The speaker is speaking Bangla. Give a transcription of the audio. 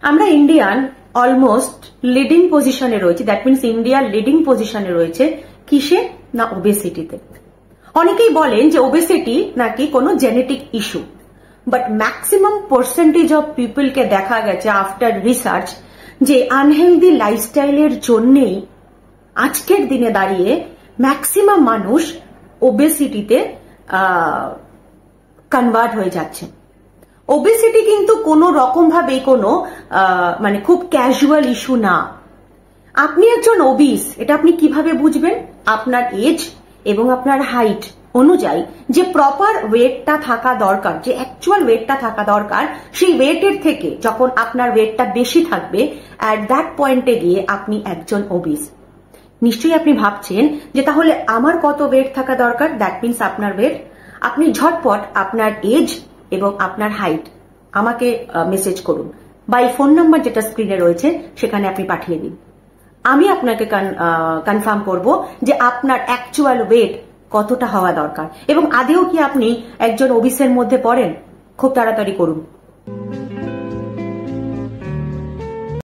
আমরা ইন্ডিয়ান অলমোস্ট লিডিং পজিশনে রয়েছে, দ্যাট মিনস ইন্ডিয়া লিডিং পজিশনে রয়েছে কিসে না ওবেসিটিতে। অনেকেই বলেন যে ওবেসিটি নাকি কোনো genetic issue, but maximum percentage of পিপলকে দেখা গেছে আফটার রিসার্চ যে আনহেলদি লাইফস্টাইলের জন্যেই আজকের দিনে দাঁড়িয়ে ম্যাক্সিমাম মানুষ ওবেসিটিতে কনভার্ট হয়ে যাচ্ছে। ওবেসিটি কিন্তু কোনো রকম ভাবে কোনো মানে খুব ক্যাজুয়াল ইস্যু না। আপনি একজন ওবিস, এটা আপনি কিভাবে বুঝবেন? আপনার এজ এবং আপনার হাইট অনুযায়ী যে প্রপার ওয়েটটা থাকা দরকার, যে অ্যাকচুয়াল ওয়েটটা থাকা দরকার, সেই ওয়েটের থেকে যখন আপনার ওয়েটটা বেশি থাকবে, অ্যাট দ্যাট পয়েন্টে গিয়ে আপনি একজন ওবিস। নিশ্চয়ই আপনি ভাবছেন যে তাহলে আমার কত ওয়েট থাকা দরকার? দ্যাট মিনস আপনার ওয়েট। আপনি ঝটপট আপনার এজ এবং আপনার হাইট আমাকে মেসেজ করুন বা এই ফোন নাম্বার যেটা স্ক্রিনে রয়েছে সেখানে আপনি পাঠিয়ে দিন। আমি আপনাকে কনফার্ম করব যে আপনার অ্যাকচুয়াল ওয়েট কতটা হওয়া দরকার এবং আদেও কি আপনি একজন ওবিসের মধ্যে পড়েন। খুব তাড়াতাড়ি করুন।